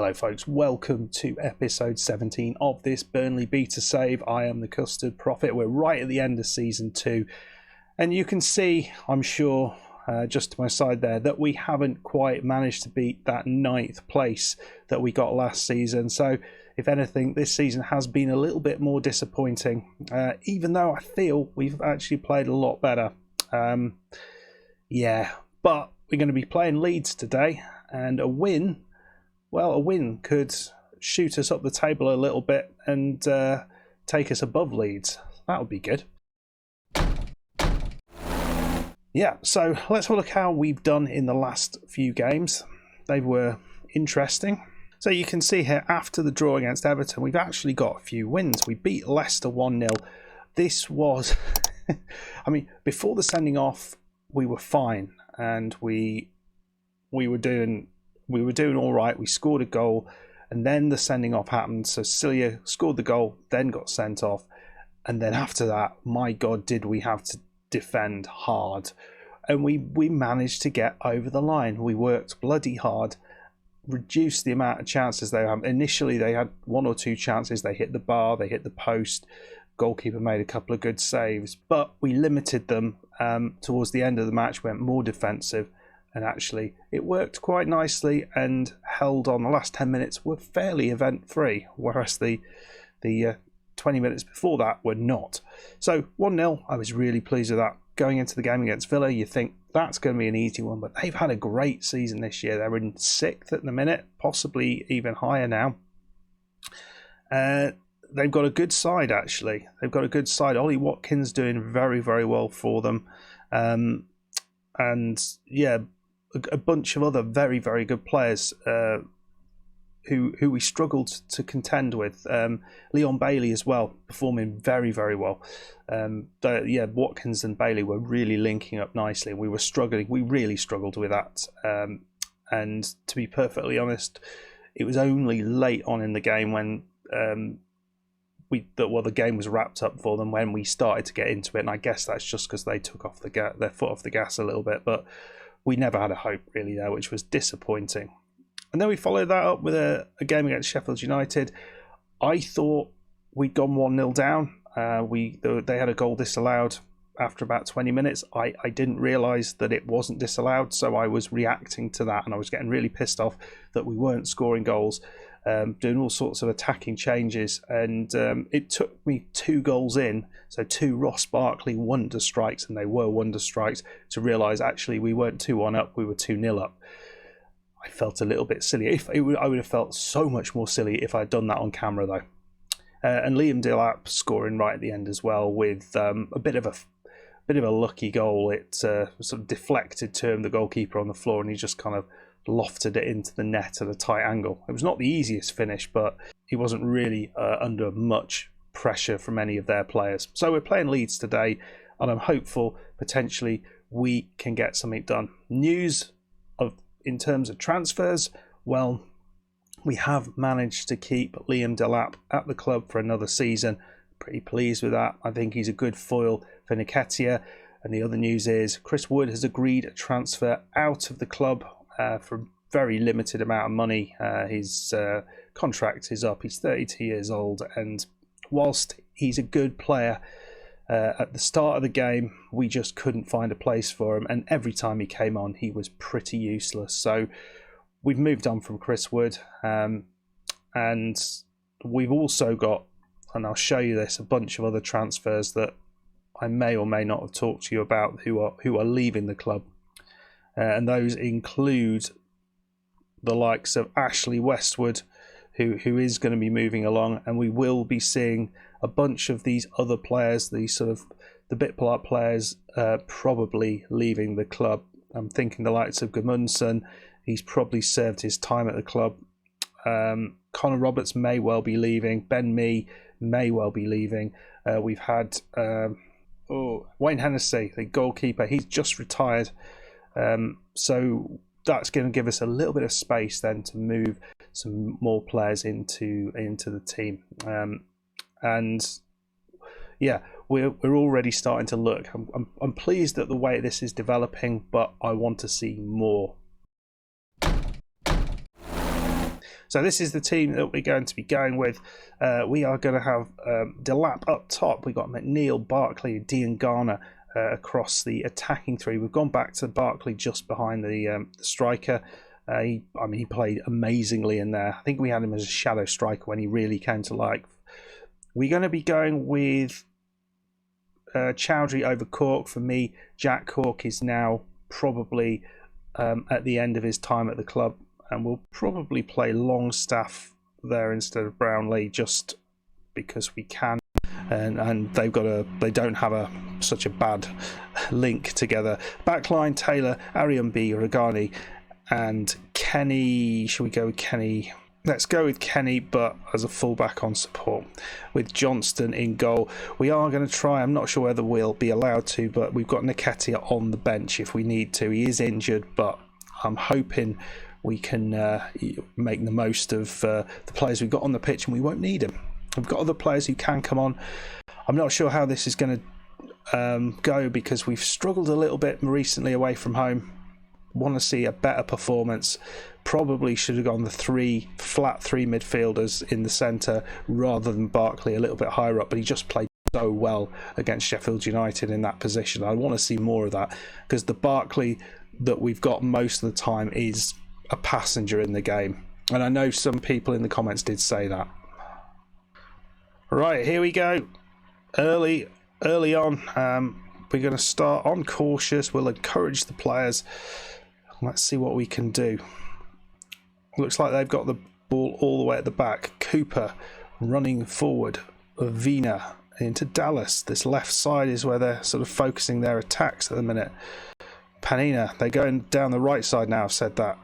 Hello folks, welcome to episode 17 of this Burnley beta save. I am the Custard Prophet. We're right at the end of season 2 and you can see, I'm sure, just to my side there, that we haven't quite managed to beat that 9th place that we got last season. So if anything, this season has been a little bit more disappointing, even though I feel we've actually played a lot better. But we're going to be playing Leeds today, and a win could shoot us up the table a little bit and take us above Leeds. That would be good. Yeah, so let's have a look how we've done in the last few games. They were interesting. So you can see here, after the draw against Everton, we've actually got a few wins. We beat Leicester 1-0. This was, I mean, before the sending off, we were fine, and we were doing all right. We scored a goal, and then the sending off happened. So Cilia scored the goal, then got sent off, and then after that, my God, did we have to defend hard. And we managed to get over the line. We worked bloody hard, reduced the amount of chances they had. Initially, they had 1 or 2 chances. They hit the bar, they hit the post. Goalkeeper made a couple of good saves, but we limited them. Towards the end of the match, went more defensive, and actually it worked quite nicely and held on. The last 10 minutes were fairly event-free, whereas the 20 minutes before that were not. So 1-0, I was really pleased with that. Going into the game against Villa, you think that's going to be an easy one, but they've had a great season this year. They're in 6th at the minute, possibly even higher now. They've got a good side, actually. They've got a good side. Ollie Watkins doing very, very well for them. And yeah, a bunch of other very, very good players who we struggled to contend with. Leon Bailey as well, performing very, very well. Watkins and Bailey were really linking up nicely. We were struggling. We really struggled with that. And to be perfectly honest, it was only late on in the game when the game was wrapped up for them, when we started to get into it. And I guess that's just because they took off their foot off the gas a little bit. But we never had a hope really there, which was disappointing. And then we followed that up with a game against Sheffield United. I thought we'd gone 1-0 down. They had a goal disallowed after about 20 minutes. I didn't realise that it wasn't disallowed, so I was reacting to that, and I was getting really pissed off that we weren't scoring goals, doing all sorts of attacking changes. And it took me 2 goals in, so 2 Ross Barkley wonder strikes, and they were wonder strikes, to realise actually we weren't 2-1 up, we were 2-0 up. I felt a little bit silly. I would have felt so much more silly if I'd done that on camera, though. And Liam Delap scoring right at the end as well, with a bit of a lucky goal. It sort of deflected to him, the goalkeeper, on the floor, and he just kind of lofted it into the net at a tight angle. It was not the easiest finish, but he wasn't really under much pressure from any of their players. So we're playing Leeds today, and I'm hopeful potentially we can get something done. News in terms of transfers, well, we have managed to keep Liam Delap at the club for another season. Pretty pleased with that. I think he's a good foil for Nketiah. And the other news is Chris Wood has agreed a transfer out of the club for a very limited amount of money. His contract is up. He's 32 years old, and whilst he's a good player, at the start of the game, we just couldn't find a place for him, and every time he came on, he was pretty useless. So we've moved on from Chris Wood, and we've also got, and I'll show you this, a bunch of other transfers that I may or may not have talked to you about who are leaving the club, and those include the likes of Ashley Westwood, who is going to be moving along, and we will be seeing a bunch of these other players, these sort of the bit part players, probably leaving the club. I'm thinking the likes of Gudmundsson. He's probably served his time at the club. Connor Roberts may well be leaving. Ben Mee may well be leaving. We've had Wayne Hennessy, the goalkeeper. He's just retired. So that's going to give us a little bit of space then to move some more players into the team. And yeah, we're already starting to look. I'm pleased at the way this is developing, but I want to see more. So this is the team that we're going to be going with. We are going to have Delap up top. We've got McNeil, Barkley, Dean Garner across the attacking three. We've gone back to Barkley just behind the striker. He played amazingly in there. I think we had him as a shadow striker when he really came to life. We're going to be going with Chowdhury over Cork. For me, Jack Cork is now probably at the end of his time at the club, and we'll probably play Longstaff there instead of Brownlee just because we can. And they don't have such a bad link together. Backline: Taylor, Ariambi, Regani, and Kenny. Should we go with Kenny? Let's go with Kenny, but as a fullback on support, with Johnston in goal. We are going to try. I'm not sure whether we'll be allowed to, but we've got Nketiah on the bench if we need to. He is injured, but I'm hoping we can make the most of the players we've got on the pitch, and we won't need them. We've got other players who can come on. I'm not sure how this is going to go because we've struggled a little bit recently away from home. Want to see a better performance. Probably should have gone the three midfielders in the centre rather than Barkley a little bit higher up, but he just played so well against Sheffield United in that position. I want to see more of that because the Barkley that we've got most of the time is a passenger in the game, and I know some people in the comments did say that. Right, here we go. Early on, we're going to start on cautious. We'll encourage the players. Let's see what we can do. Looks like they've got the ball all the way at the back. Cooper running forward. Vina into Dallas. This left side is where they're sort of focusing their attacks at the minute. Panina, they're going down the right side now. I've said that.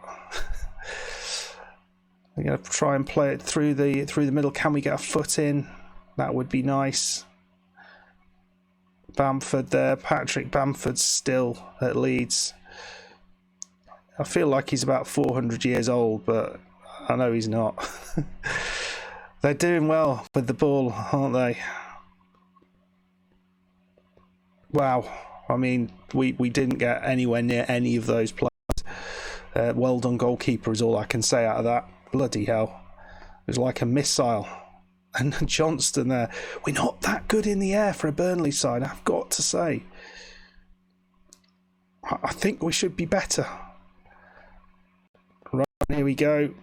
They're going to try and play it through the middle. Can we get a foot in? That would be nice. Bamford there. Patrick Bamford's still at Leeds. I feel like he's about 400 years old, but I know he's not. They're doing well with the ball, aren't they? Wow. I mean, we didn't get anywhere near any of those players. Well done, goalkeeper, is all I can say out of that. Bloody hell. It was like a missile. And Johnston there. We're not that good in the air for a Burnley side, I've got to say. I think we should be better. Right, here we go.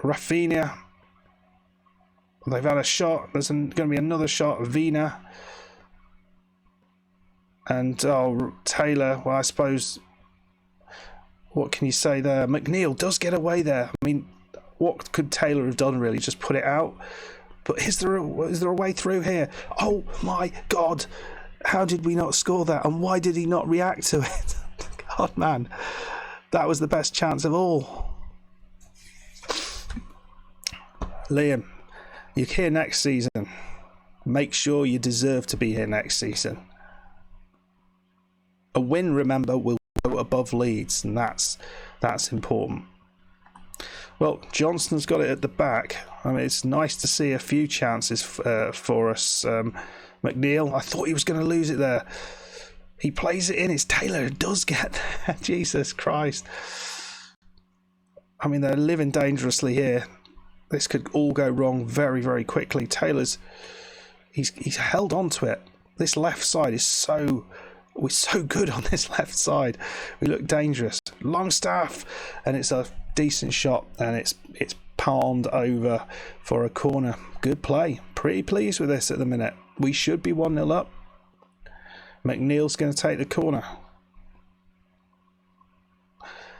Rafinha. They've had a shot. There's going to be another shot. Vina. And Taylor. Well, I suppose. What can you say there? McNeil does get away there. I mean, what could Taylor have done really? Just put it out? But is there a way through here? Oh my God. How did we not score that? And why did he not react to it? God, man. That was the best chance of all. Liam, you're here next season. Make sure you deserve to be here next season. A win, remember, will go above Leeds, and that's important. Well, Johnston's got it at the back. I mean, it's nice to see a few chances for us. McNeil, I thought he was going to lose it there. He plays it in. It's Taylor who does get there. Jesus Christ. I mean, they're living dangerously here. This could all go wrong very, very quickly. Taylor's... He's held on to it. This left side is so... We're so good on this left side. We look dangerous. Longstaff, and it's a decent shot, and it's palmed over for a corner. Good play. Pretty pleased with this at the minute. We should be 1-0 up. McNeil's going to take the corner.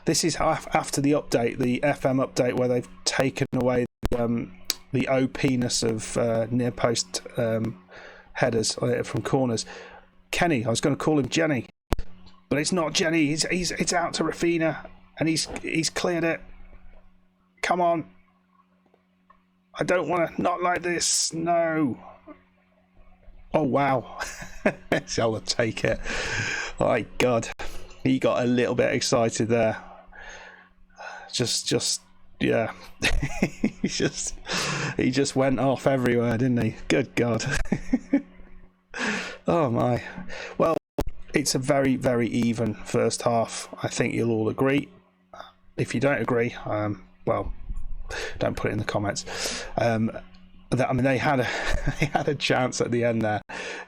This is after the update, the FM update, where they've taken away the OP-ness of near post headers from corners. Kenny, I was going to call him Jenny, but it's not Jenny. It's out to Rafinha, and he's cleared it. Come on. I don't want to, not like this. No. Oh, wow. Shall I take it? Oh, my God. He got a little bit excited there. Just, yeah. he just went off everywhere, didn't he? Good God. Oh, my. Well, it's a very, very even first half. I think you'll all agree. if you don't agree, well, don't put it in the comments. They had a chance at the end there,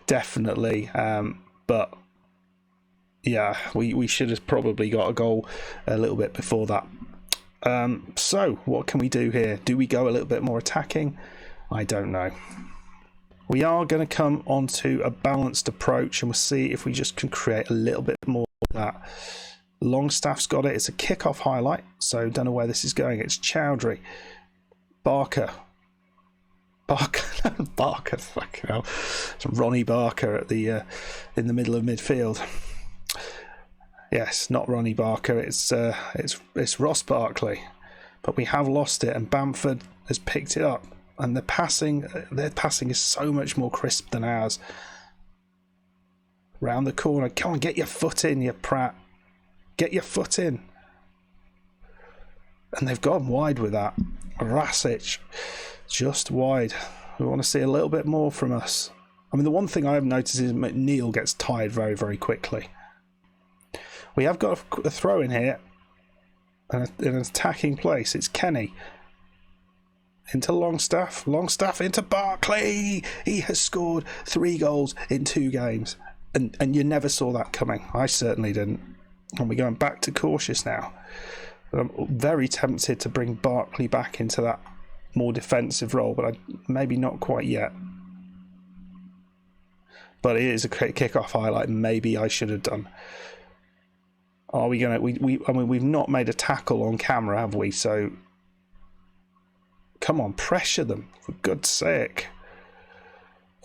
definitely. But yeah, we should have probably got a goal a little bit before that. So what can we do here? Do we go a little bit more attacking? I don't know. We are going to come onto a balanced approach, and we'll see if we just can create a little bit more of that. Longstaff's got it. It's a kick-off highlight, so don't know where this is going. It's Chowdhury. Barker, fucking hell. It's Ronnie Barker at the in the middle of midfield. Yes, not Ronnie Barker. It's Ross Barkley, but we have lost it, and Bamford has picked it up. And their passing is so much more crisp than ours. Round the corner, come on, get your foot in, you prat. Get your foot in. And they've gone wide with that. Rasic, just wide. We want to see a little bit more from us. I mean, the one thing I have noticed is McNeil gets tired very, very quickly. We have got a throw in here. In an attacking place. It's Kenny. Into Longstaff. Longstaff into Barkley. He has scored 3 goals in 2 games. And you never saw that coming. I certainly didn't. And we're going back to cautious now. But I'm very tempted to bring Barkley back into that more defensive role, but maybe not quite yet. But it is a kick-off highlight. Maybe I should have done. Are we going to... I mean, we've not made a tackle on camera, have we? So... Come on, pressure them, for God's sake.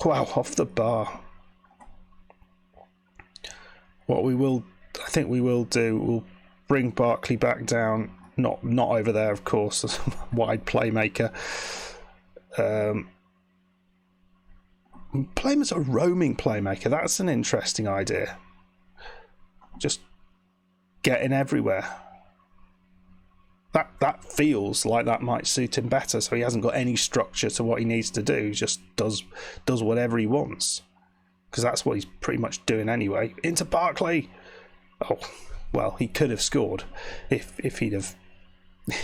Wow, off the bar. What I think we will do, we'll bring Barkley back down. Not over there, of course, as a wide playmaker. Play him as a roaming playmaker. That's an interesting idea. Just getting everywhere. That feels like that might suit him better, so he hasn't got any structure to what he needs to do. He just does whatever he wants, because that's what he's pretty much doing anyway. Into Barkley. Oh, well, he could have scored if he'd have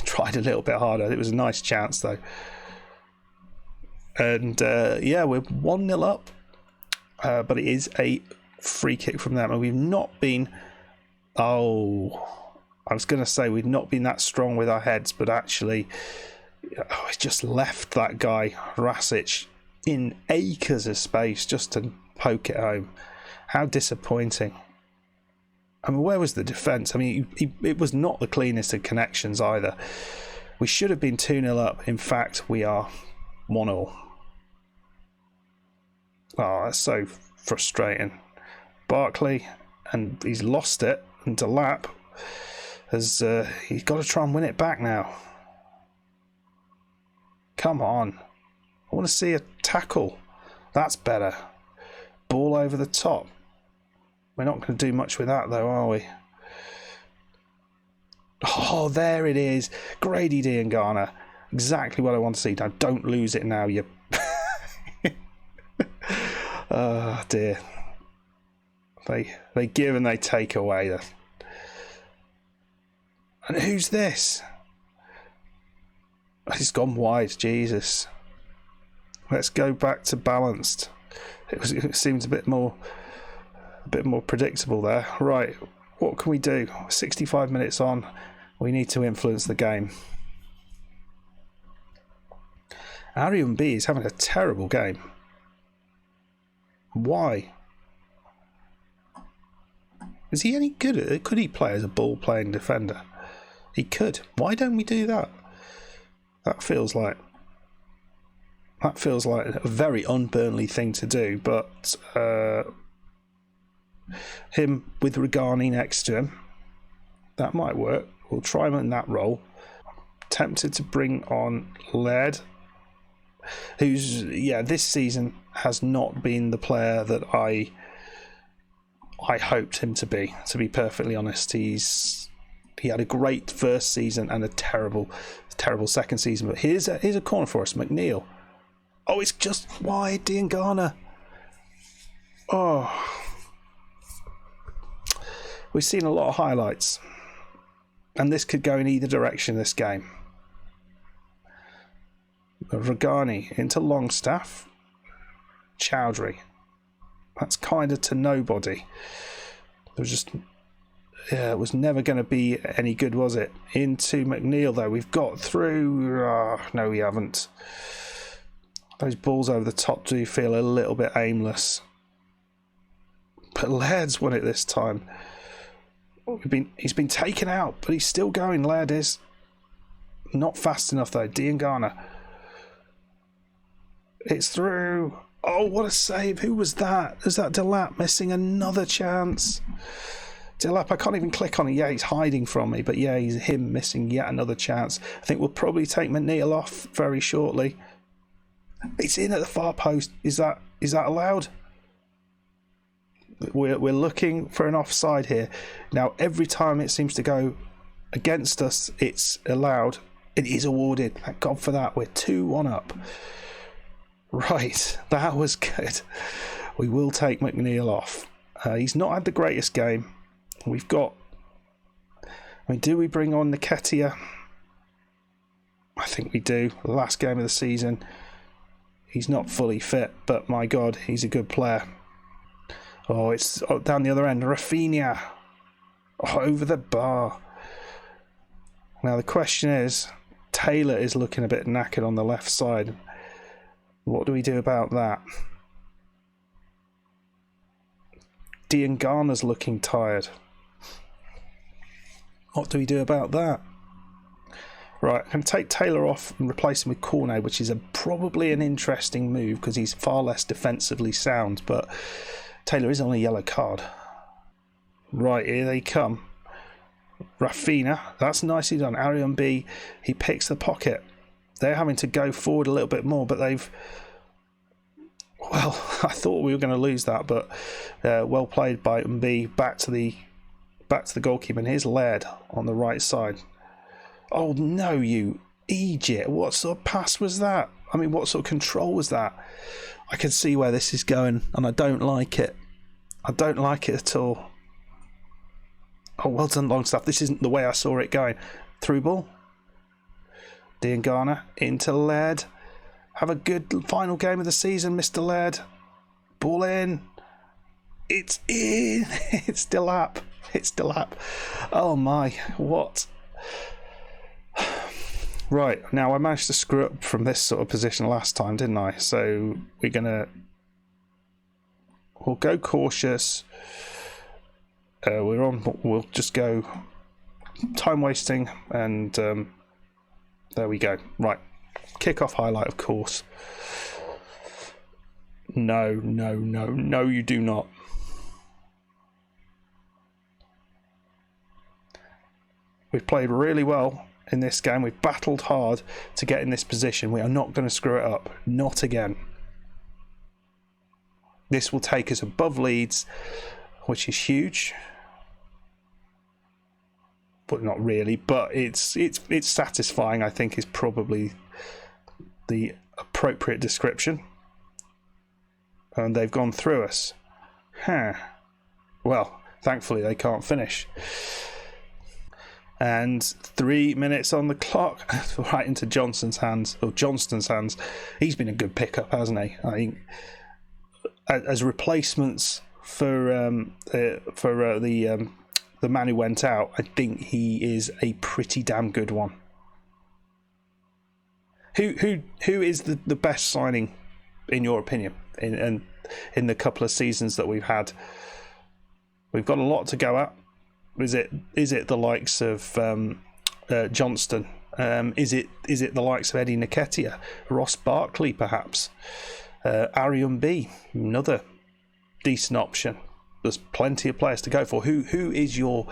tried a little bit harder. It was a nice chance though. And yeah, we're 1-0 up, but it is a free kick from them, and we've not been. I was going to say we've not been that strong with our heads, but actually, it's just left that guy, Rasic, in acres of space just to poke it home. How disappointing. I mean, where was the defence? I mean, it was not the cleanest of connections either. We should have been 2-0 up. In fact, we are 1-0. Oh, that's so frustrating. Barkley, and he's lost it, and Delap has he's got to try and win it back now. Come on. I want to see a tackle. That's better. Ball over the top. We're not going to do much with that though, are we? Oh, there it is. Grady Diangana. Exactly what I want to see. Now, don't lose it now, you... Oh, dear. They give and they take away. And who's this? He's gone wide, Jesus. Let's go back to balanced. It seems a bit more predictable there. Right, what can we do? 65 minutes on. We need to influence the game. Arian B is having a terrible game. Why? Is he any good at it? Could he play as a ball-playing defender? He could. Why don't we do that? That feels like a very un-Burnley thing to do, but him with Regani next to him, that might work. We'll try him in that role. Tempted to bring on Laird, who's, this season has not been the player that I hoped him to be perfectly honest. He had a great first season and a terrible second season. But here's a corner for us, McNeil. Oh, it's just wide, Diangana. Oh. We've seen a lot of highlights. And this could go in either direction this game. Regani into Longstaff. Chowdhury. That's kind of to nobody. It was never going to be any good, was it? Into McNeil, though. We've got through. No, we haven't. Those balls over the top do feel a little bit aimless. But Laird's won it this time. He's been taken out, but he's still going. Laird is. Not fast enough, though. Diangana. It's through. Oh, what a save. Who was that? Is that Delap missing another chance? Delap, I can't even click on it. Yeah, he's hiding from me. But yeah, he's him missing yet another chance. I think we'll probably take McNeil off very shortly. It's in at the far post. Is that allowed? We're looking for an offside here. Now, every time it seems to go against us, it's allowed. It is awarded. Thank God for that. We're 2-1 up. Right, that was good. We will take McNeil off. He's not had the greatest game. We've got... do we bring on Nketiah? I think we do. The last game of the season. He's not fully fit, but my God, he's a good player. Oh, it's down the other end. Rafinha. Oh, over the bar. Now the question is, Taylor is looking a bit knackered on the left side. What do we do about that? Diangana's looking tired. What do we do about that? Right, I'm going to take Taylor off and replace him with Cornet, which is probably an interesting move because he's far less defensively sound, but Taylor is on a yellow card. Right, here they come. Rafinha, that's nicely done. Arian B, he picks the pocket. They're having to go forward a little bit more, but they've... Well, I thought we were going to lose that, but well played by MB. Back to the goalkeeper, and here's Laird on the right side. Oh no, you Egypt! What sort of pass was that? I mean, what sort of control was that? I can see where this is going, and I don't like it. I don't like it at all. Oh, well done, Longstaff. This isn't the way I saw it going. Through ball. Diangana into Laird. Have a good final game of the season, Mr. Laird. Ball in. It's in. It's still up. It's still up. Oh my, what? Right, now I managed to screw up from this sort of position last time, didn't I? So we'll go cautious. We'll just go time wasting, and there we go. Right, kick-off highlight, of course. No, you do not. We've played really well in this game. We've battled hard to get in this position. We are not going to screw it up. Not again. This will take us above Leeds, which is huge. But not really. But it's satisfying, I think, is probably the appropriate description. And they've gone through us. Well, thankfully they can't finish. And 3 minutes on the clock, right into Johnston's hands. He's been a good pickup, hasn't he? I think as replacements for the man who went out, I think he is a pretty damn good one. Who is the best signing in your opinion in the couple of seasons that we've had? We've got a lot to go at. Is it the likes of Johnston? Is it the likes of Eddie Nketiah, Ross Barkley, perhaps? Arian B, another decent option. There's plenty of players to go for. Who is your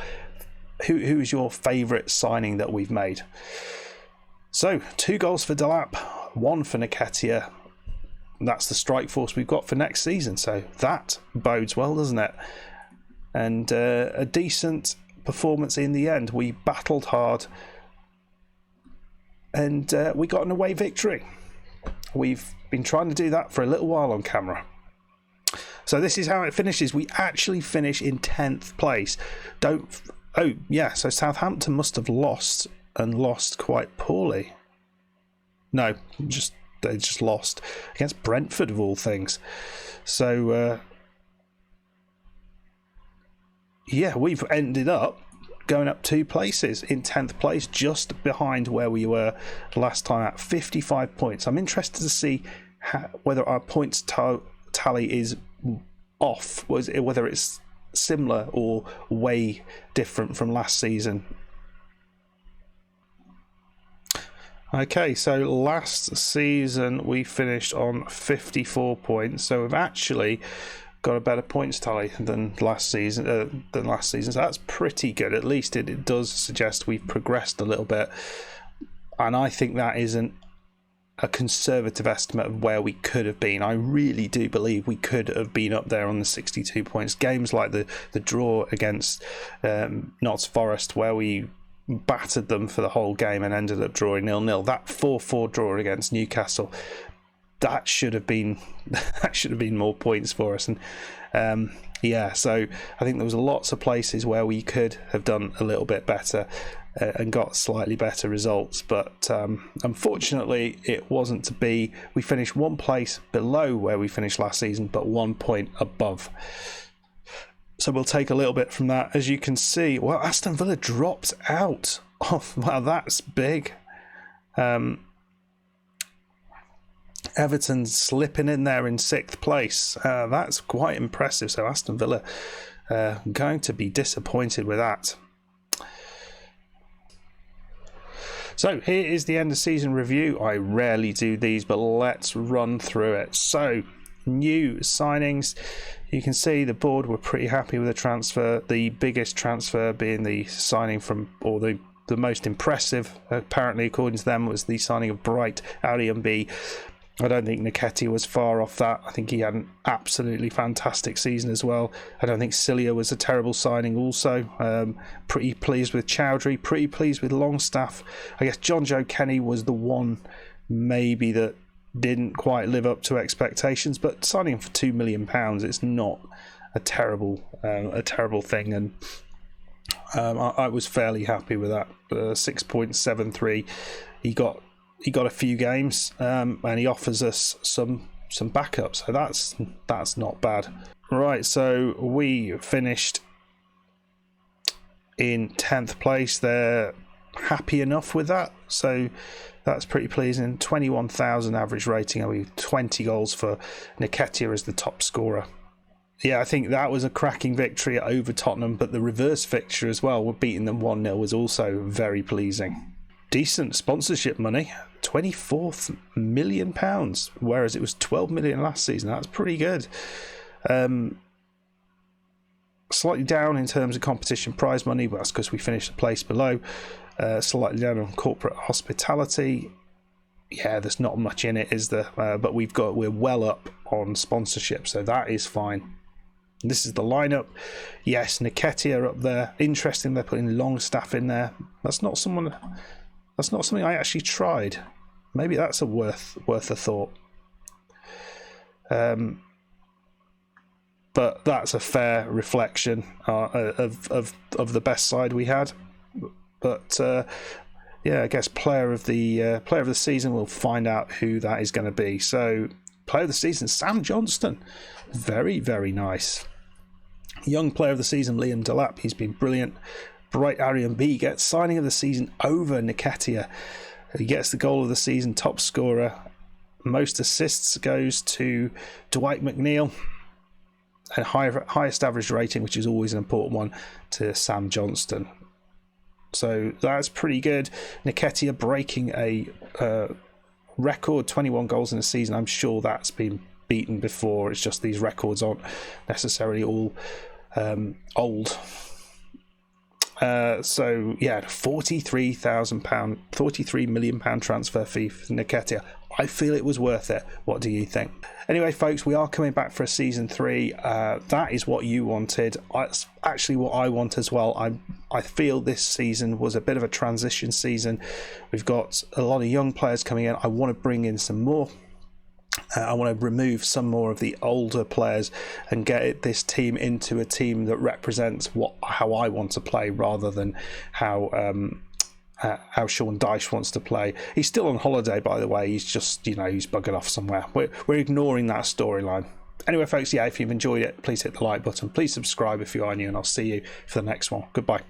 favourite signing that we've made? So 2 goals for Delap, 1 for Nketiah. That's the strike force we've got for next season. So that bodes well, doesn't it? And a decent performance in the end. We battled hard and we got an away victory. We've been trying to do that for a little while on camera. So this is how it finishes. We actually finish in 10th place. Oh, yeah, so Southampton must have lost, and lost quite poorly. No, they just lost against Brentford, of all things. So, yeah, we've ended up going up 2 places in 10th place, just behind where we were last time at 55 points. I'm interested to see whether our points tally is off, whether it's similar or way different from last season. Okay, so last season we finished on 54 points, so we've actually got a better points tally than last season. So that's pretty good. At least it does suggest we've progressed a little bit, and I think that isn't a conservative estimate of where we could have been. I really do believe we could have been up there on the 62 points. Games like the draw against Notts Forest, where we battered them for the whole game and ended up drawing 0-0. That 4-4 draw against Newcastle, that should have been more points for us. And so I think there was lots of places where we could have done a little bit better and got slightly better results, but unfortunately it wasn't to be. We finished 1 place below where we finished last season, but 1 point above. So we'll take a little bit from that. As you can see, well, Aston Villa dropped out. Oh, wow, that's big. Everton slipping in there in 6th place. That's quite impressive. So Aston Villa going to be disappointed with that. So here is the end of season review. I rarely do these, but let's run through it. So new signings. You can see the board were pretty happy with the transfer. The biggest transfer being the signing from, or the most impressive, apparently according to them, was the signing of Bright Ariambi. I don't think Nketiah was far off that. I think he had an absolutely fantastic season as well. I don't think Cilia was a terrible signing also. Pretty pleased with Chowdhury, pretty pleased with Longstaff. I guess John Joe Kenny was the one maybe that didn't quite live up to expectations, but signing him for £2 million, it's not a terrible thing, and I was fairly happy with that. 6.73. He got a few games, and he offers us some backup, so that's not bad. Right, so we finished in 10th place. They're happy enough with that, so that's pretty pleasing. 21,000 average rating, and we 20 goals for Nketiah as the top scorer. Yeah, I think that was a cracking victory over Tottenham, but the reverse fixture as well, we're beating them 1-0, was also very pleasing. Decent sponsorship money, £24 million, whereas it was 12 million last season. That's pretty good. Slightly down in terms of competition prize money, but that's because we finished a place below. Slightly down on corporate hospitality. Yeah, there's not much in it, is there? But we're well up on sponsorship, so that is fine. This is the lineup. Yes, Nketiah up there. Interesting, they're putting Longstaff in there. That's not something I actually tried. Maybe that's worth a thought. But that's a fair reflection of the best side we had. But I guess player of the season, we'll find out who that is going to be. So player of the season, Sam Johnston, very, very nice. Young player of the season, Liam Delap, he's been brilliant. Bright Ariambi gets signing of the season over Nketiah. He gets the goal of the season, top scorer. Most assists goes to Dwight McNeil, and highest average rating, which is always an important one, to Sam Johnston. So that's pretty good. Nketiah breaking a record, 21 goals in a season. I'm sure that's been beaten before. It's just these records aren't necessarily all old. £43 million transfer fee for Nketiah. I feel it was worth it. What do you think? Anyway, folks, we are coming back for a season 3. That is what you wanted. That's actually what I want as well. I feel this season was a bit of a transition season. We've got a lot of young players coming in. I want to bring in some more. I want to remove some more of the older players and get this team into a team that represents how I want to play, rather than how Shaun Dyche wants to play. He's still on holiday, by the way. He's just, he's buggered off somewhere. We're ignoring that storyline. Anyway, folks, if you've enjoyed it, please hit the like button. Please subscribe if you are new, and I'll see you for the next one. Goodbye.